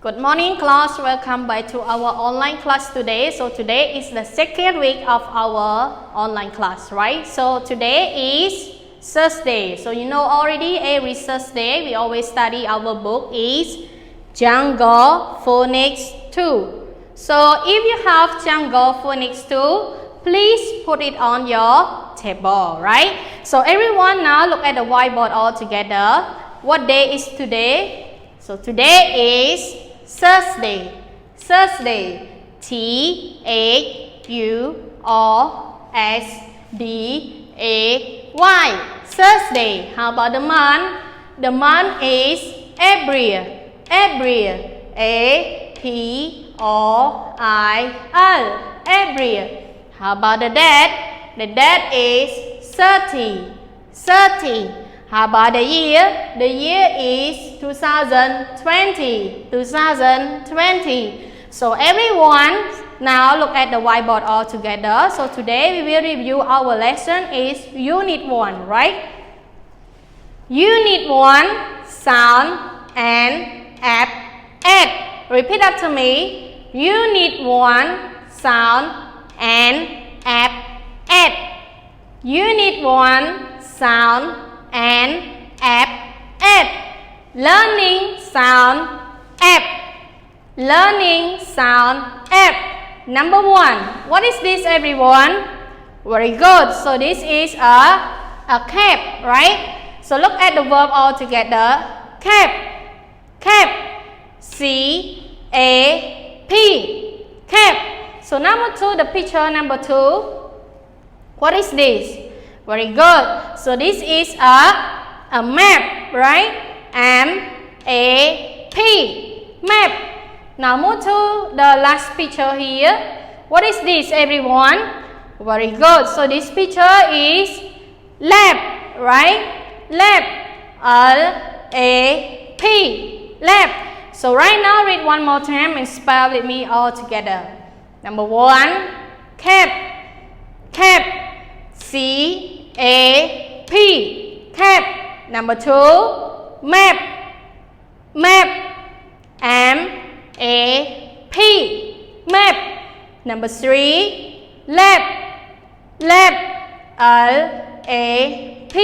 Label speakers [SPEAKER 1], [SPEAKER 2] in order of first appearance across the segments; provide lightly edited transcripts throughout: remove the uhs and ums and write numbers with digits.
[SPEAKER 1] Good morning class, welcome back to our online class today. So today is the second week of our online class, right? So today is Thursday. So you know already every Thursday we always study our book is Jungle Phonics 2. So if you have Jungle Phonics 2, please put it on your table, right? So everyone now look at the whiteboard all together. What day is today? So today is Thursday. Thursday. Thursday. Thursday. How about the month? The month is April. April. A-P-R-I-L. April. How about the date? The date is 30. 30. How about the year? The year is 2020. 2020. So everyone now look at the whiteboard all together. So today we will review our lesson is Unit 1, right? Unit 1, sound and add. Repeat after me. Unit 1, sound and add. Unit 1, sound and add. Learning sound app. Learning sound app. Number 1. What is this, everyone? Very good. So this is a cap, right? So look at the verb all together. Cap. Cap. C-A-P. Cap. So number 2, the picture number 2. What is this? Very good. So this is a map, right? M-A-P. Map. Now move to the last picture here. What is this, everyone? Very good. So this picture is lab, right? Lab. L-A-P. Lab. So right now read one more time and spell with me all together. Number 1, cap. Cap. C-A-P. Cap. Number 2, map. Map. M-A-P. Map. Number 3, lab. Lab. L-A-P.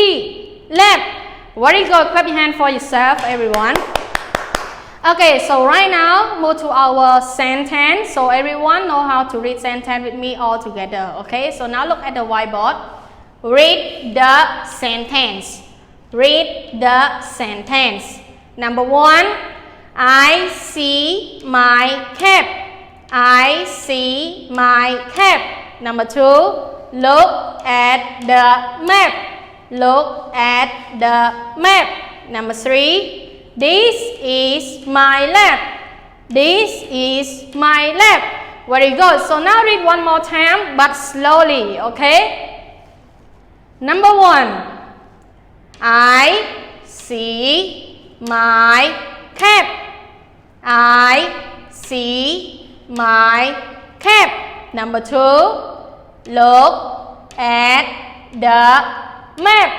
[SPEAKER 1] Lab. Very good. Clap your hand for yourself, everyone. Okay, so right now move to our sentence. So everyone know how to read sentence with me all together. Okay, so now look at the whiteboard. Read the sentence. Read the sentence. Number 1, I see my cap. I see my cap. Number 2, look at the map. Look at the map. Number 3, this is my lab. This is my lab. Very good. So now read one more time but slowly, okay? Number 1, I see my cap. I see my cap. Number 2, look at the map.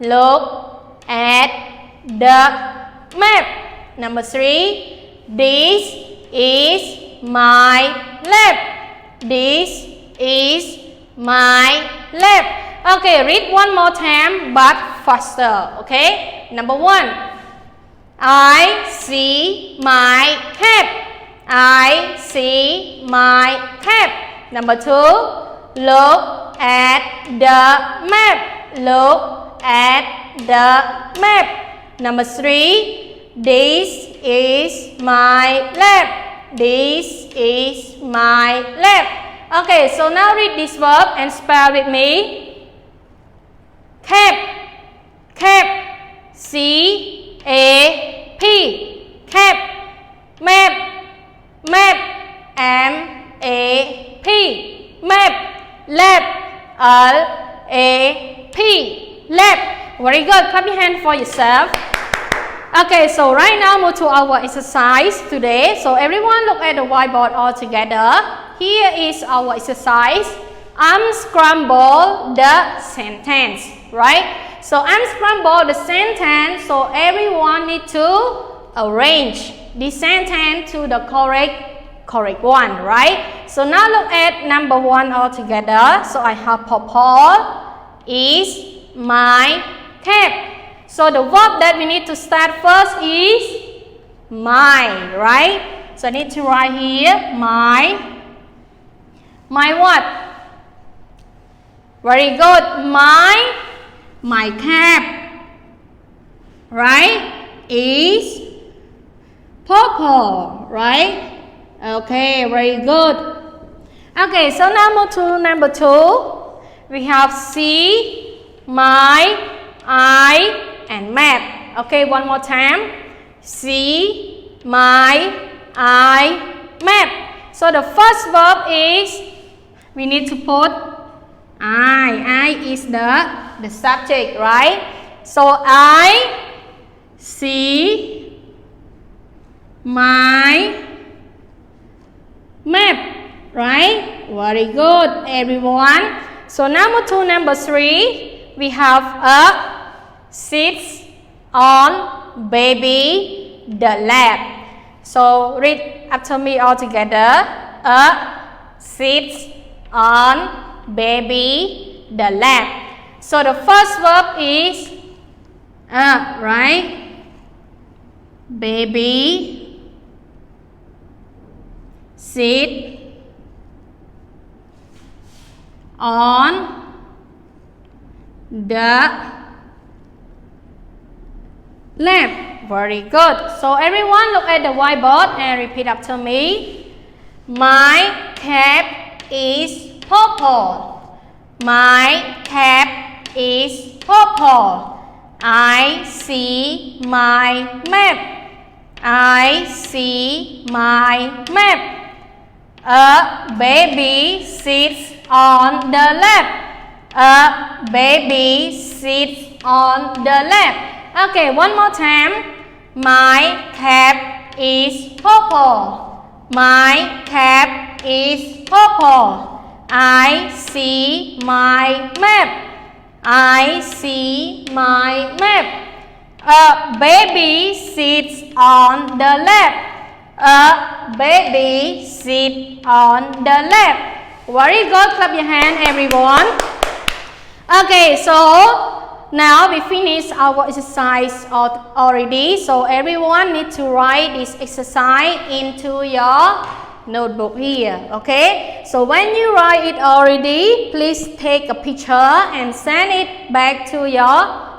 [SPEAKER 1] Look at the map. Number 3, this is my lab. This is my lab. Okay, read one more time but faster, okay? Number 1, I see my cap. I see my cap. Number 2, look at the map. Look at the map. Number 3, this is my lab. This is my lab. Okay, so now read this verb and spell with me. Cap. Cap. C-A-P. Cap. Map. Map. M-A-P. Map. Lab. L-A-P. Lab. Very good. Clap your hand for yourself. Okay, so right now move to our exercise today. So everyone look at the whiteboard all together. Here is our exercise. Unscramble the sentence, right? So unscramble the sentence. So everyone need to arrange the sentence to the correct one, right? So now look at number 1 all together. So I have Paul is my cap. So the verb that we need to start first is my, right? So I need to write here my what? Very good. My cap, right, is purple, right? Okay, very good. Okay, so now move to number 2. We have see, my, I, and map. Okay, one more time. See, my, I, map. So the first verb is we need to put I is the subject, right? So I see my map, right? Very good, everyone. So now move to number 3. We have a sits on baby the lap. So read after me all together. Sits on baby the lap. So the first verb is right? Baby sit on the lap. Very good. So everyone look at the whiteboard and repeat after me. My cap is purple. My cap is purple. I see my map. I see my map. A baby sits on the lap. A baby sits on the lap. Okay, one more time. My cap is purple. My cap is purple. I see my map. I see my map. A baby sits on the lap. A baby sits on the lap. Very good. Clap your hand, everyone. Okay, so now we finish our exercise already. So everyone need to write this exercise into your notebook here. Okay. So when you write it already, please take a picture and send it back to your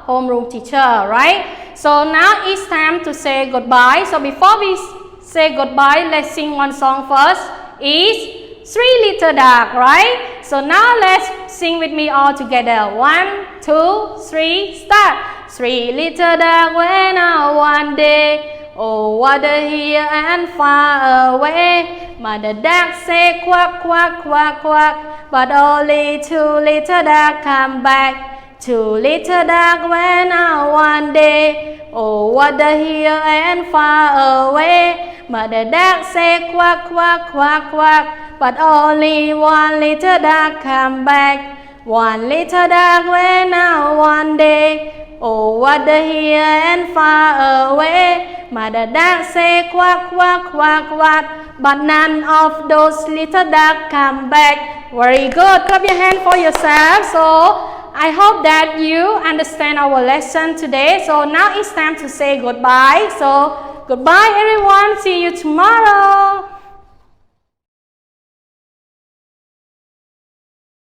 [SPEAKER 1] homeroom teacher. Right. So now it's time to say goodbye. So before we say goodbye, let's sing one song first. It's 3 Little Ducks, right? So now let's sing with me all together. 1, 2, 3, start. 3 little ducks went out one day, oh, water here and far away. Mother duck said quack, quack, quack, quack, but only 2 little ducks come back. 2 little ducks went out one day, oh, water here and far away. Mother duck said quack, quack, quack, quack, but only 1 little duck come back. 1 little duck went out one day, oh, water here and far away. Mother duck said quack, quack, quack, quack, but none of those little ducks come back. Very good. Clap your hand for yourself. So I hope that you understand our lesson today. So now it's time to say goodbye. So goodbye, everyone. See you tomorrow.